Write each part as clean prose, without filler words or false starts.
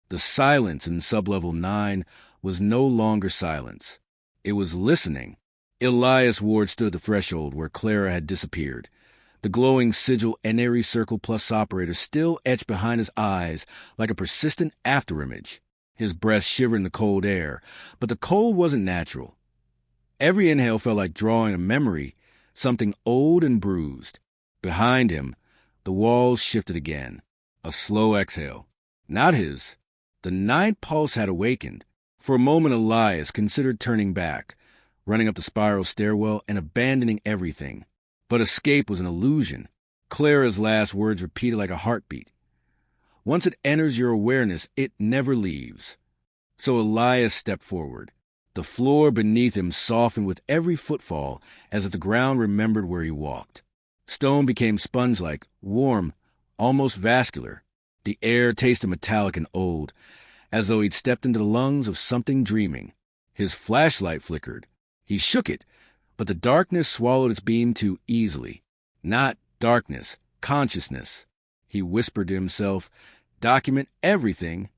The silence in sublevel 9 was no longer silence. It was listening. Elias Ward stood at the threshold where Clara had disappeared. The glowing sigil Eneri Circle Plus operator still etched behind his eyes like a persistent afterimage. His breath shivered in the cold air, but the cold wasn't natural. Every inhale felt like drawing a memory, something old and bruised. Behind him, the walls shifted again. A slow exhale. Not his. The ninth pulse had awakened. For a moment, Elias considered turning back, running up the spiral stairwell and abandoning everything. But escape was an illusion. Clara's last words repeated like a heartbeat. Once it enters your awareness, it never leaves. So Elias stepped forward. The floor beneath him softened with every footfall, as if the ground remembered where he walked. Stone became sponge-like, warm, almost vascular. The air tasted metallic and old, as though he'd stepped into the lungs of something dreaming. His flashlight flickered. He shook it, but the darkness swallowed its beam too easily. Not darkness, consciousness. He whispered to himself, "Document everything."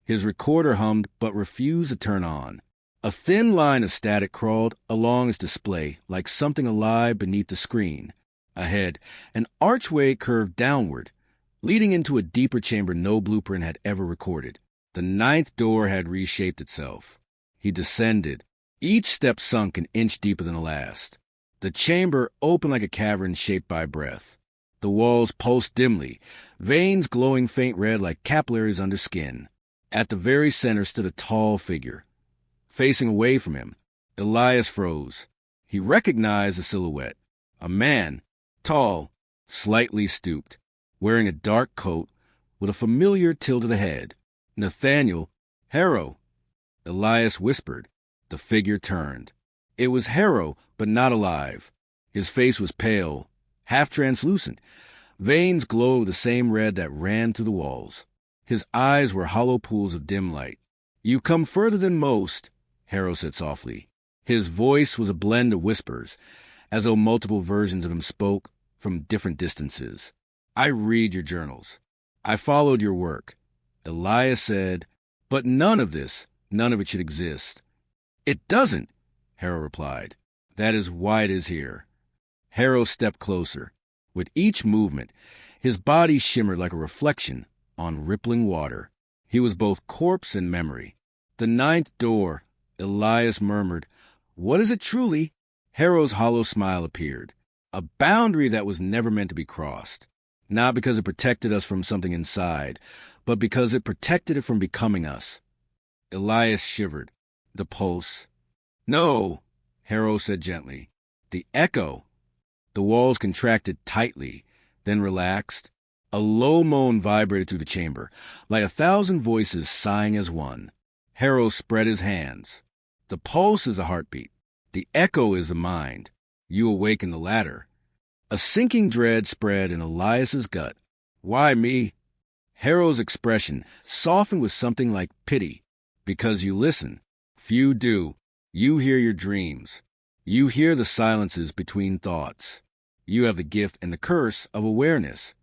His recorder hummed but refused to turn on. A thin line of static crawled along his display like something alive beneath the screen. Ahead, an archway curved downward, leading into a deeper chamber no blueprint had ever recorded. The ninth door had reshaped itself. He descended. Each step sunk an inch deeper than the last. The chamber opened like a cavern shaped by breath. The walls pulsed dimly, veins glowing faint red like capillaries under skin. At the very center stood a tall figure. Facing away from him, Elias froze. He recognized the silhouette. A man, tall, slightly stooped, wearing a dark coat with a familiar tilt of the head. "Nathaniel, Harrow," Elias whispered. The figure turned. It was Harrow, but not alive. His face was pale, half translucent. Veins glowed the same red that ran through the walls. His eyes were hollow pools of dim light. "You've come further than most," Harrow said softly. His voice was a blend of whispers, as though multiple versions of him spoke from different distances. "I read your journals. I followed your work." Elias said, "But none of it should exist." "It doesn't," Harrow replied. "That is why it is here." Harrow stepped closer. With each movement, his body shimmered like a reflection on rippling water. He was both corpse and memory. "The ninth door," Elias murmured. "What is it truly?" Harrow's hollow smile appeared. "A boundary that was never meant to be crossed. Not because it protected us from something inside, but because it protected it from becoming us." Elias shivered. The pulse. "No," Harrow said gently. "The echo." The walls contracted tightly, then relaxed. A low moan vibrated through the chamber, like 1,000 voices sighing as one. Harrow spread his hands. "The pulse is a heartbeat. The echo is the mind. You awaken the latter." A sinking dread spread in Elias's gut. "Why me?" Harrow's expression softened with something like pity. "Because you listen. Few do. You hear your dreams. You hear the silences between thoughts. You have the gift and the curse of awareness."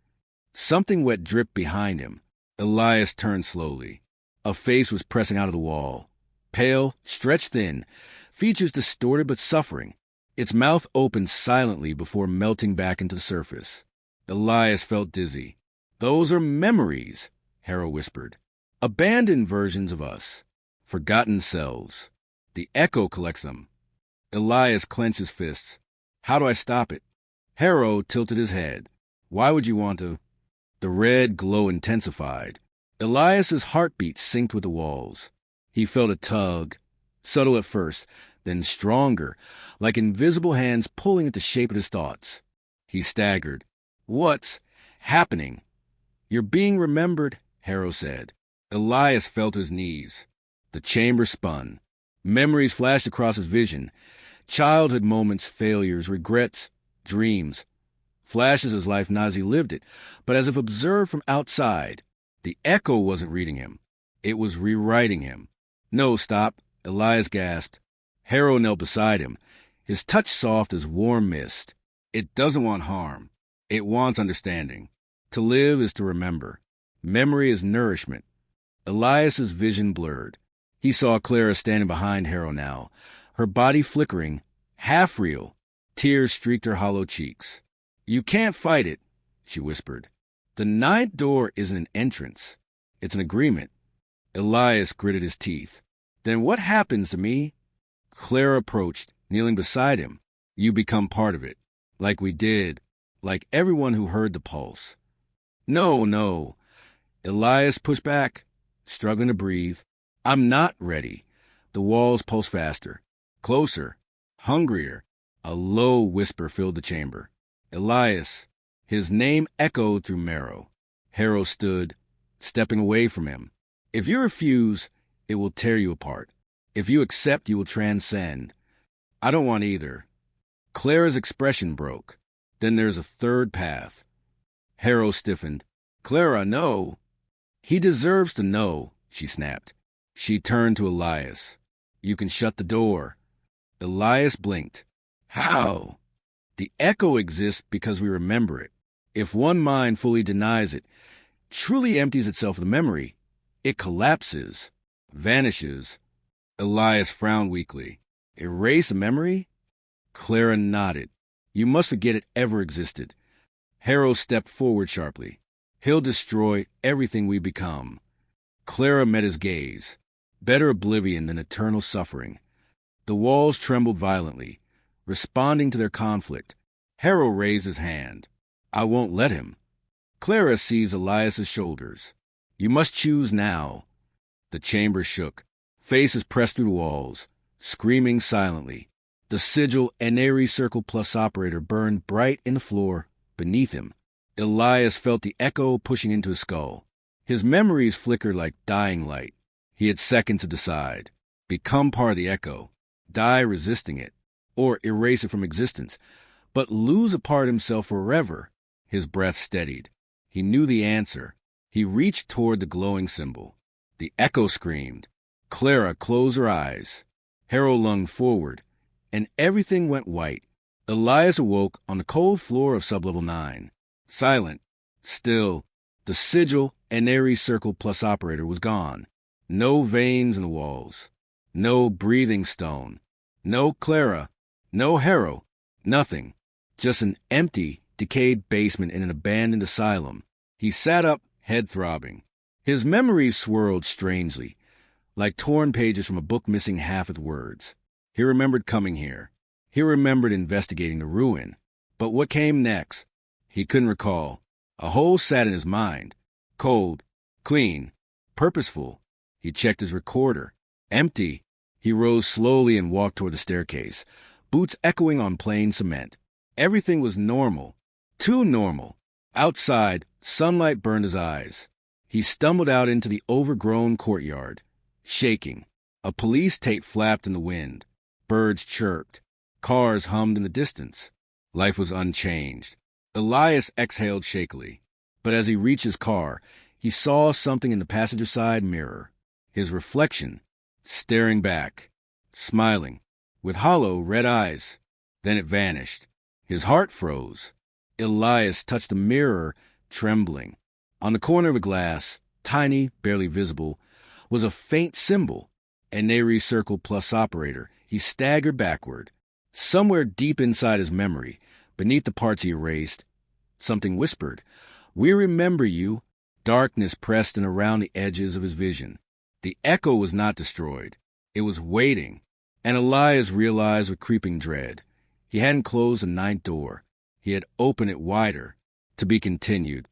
Something wet dripped behind him. Elias turned slowly. A face was pressing out of the wall. Pale, stretched thin, features distorted but suffering. Its mouth opened silently before melting back into the surface. Elias felt dizzy. "Those are memories," Harrow whispered. "Abandoned versions of us. Forgotten selves. The echo collects them." Elias clenched his fists. "How do I stop it?" Harrow tilted his head. "Why would you want to?" The red glow intensified. Elias's heartbeat synced with the walls. He felt a tug, subtle at first, then stronger, like invisible hands pulling at the shape of his thoughts. He staggered. "What's happening?" "You're being remembered," Harrow said. Elias fell to his knees. The chamber spun. Memories flashed across his vision. Childhood moments, failures, regrets, dreams. Flashes of his life not as he lived it, but as if observed from outside. The echo wasn't reading him. It was rewriting him. "No, stop," Elias gasped. Harrow knelt beside him, his touch soft as warm mist. "It doesn't want harm. It wants understanding. To live is to remember. Memory is nourishment. Elias's vision blurred. He saw Clara standing behind Harrow now, her body flickering, half real. Tears streaked her hollow cheeks. "You can't fight it," she whispered. "The ninth door isn't an entrance. It's an agreement." Elias gritted his teeth. "Then what happens to me?" Clara approached, kneeling beside him. "You become part of it. Like we did. Like everyone who heard the pulse." "No, no." Elias pushed back, struggling to breathe. "I'm not ready." The walls pulsed faster. Closer. Hungrier. A low whisper filled the chamber. "Elias." His name echoed through marrow. Harrow stood, stepping away from him. "If you refuse, it will tear you apart. If you accept, you will transcend. I don't want either." Clara's expression broke. "Then there's a third path." Harrow stiffened. "Clara, no." "He deserves to know," she snapped. She turned to Elias. "You can shut the door." Elias blinked. "How?" "The echo exists because we remember it. If one mind fully denies it, truly empties itself of the memory, it collapses, vanishes." Elias frowned weakly. "Erase a memory?" Clara nodded. "You must forget it ever existed." Harrow stepped forward sharply. "He'll destroy everything we become." Clara met his gaze. Better oblivion than eternal suffering. The walls trembled violently, responding to their conflict. Harrow raised his hand. "I won't let him." Clara seized Elias's shoulders. "You must choose now." The chamber shook. Faces pressed through the walls, screaming silently. The sigil Eneri Circle Plus operator burned bright in the floor beneath him. Elias felt the echo pushing into his skull. His memories flickered like dying light. He had seconds to decide. Become part of the echo, die resisting it, or erase it from existence, but lose a part of himself forever. His breath steadied. He knew the answer. He reached toward the glowing symbol. The echo screamed. Clara closed her eyes. Harrow lunged forward, and everything went white. Elias awoke on the cold floor of Sublevel 9. Silent, still, the sigil Eneri Circle Plus operator was gone. No veins in the walls. No breathing stone. No Clara. No Harrow. Nothing. Just an empty, decayed basement in an abandoned asylum. He sat up, head throbbing. His memories swirled strangely, like torn pages from a book missing half its words. He remembered coming here. He remembered investigating the ruin. But what came next? He couldn't recall. A hole sat in his mind. Cold, clean, purposeful. He checked his recorder. Empty. He rose slowly and walked toward the staircase, boots echoing on plain cement. Everything was normal. Too normal. Outside, sunlight burned his eyes. He stumbled out into the overgrown courtyard, shaking. A police tape flapped in the wind. Birds chirped. Cars hummed in the distance. Life was unchanged. Elias exhaled shakily. But as he reached his car, he saw something in the passenger side mirror. His reflection, staring back, smiling, with hollow red eyes. Then it vanished. His heart froze. Elias touched the mirror, trembling. On the corner of a glass, tiny, barely visible, was a faint symbol, Eneri Circle Plus operator. He staggered backward. Somewhere deep inside his memory, beneath the parts he erased, something whispered, "We remember you." Darkness pressed in around the edges of his vision. The echo was not destroyed. It was waiting. And Elias realized with creeping dread. He hadn't closed the ninth door. He had opened it wider. To be continued.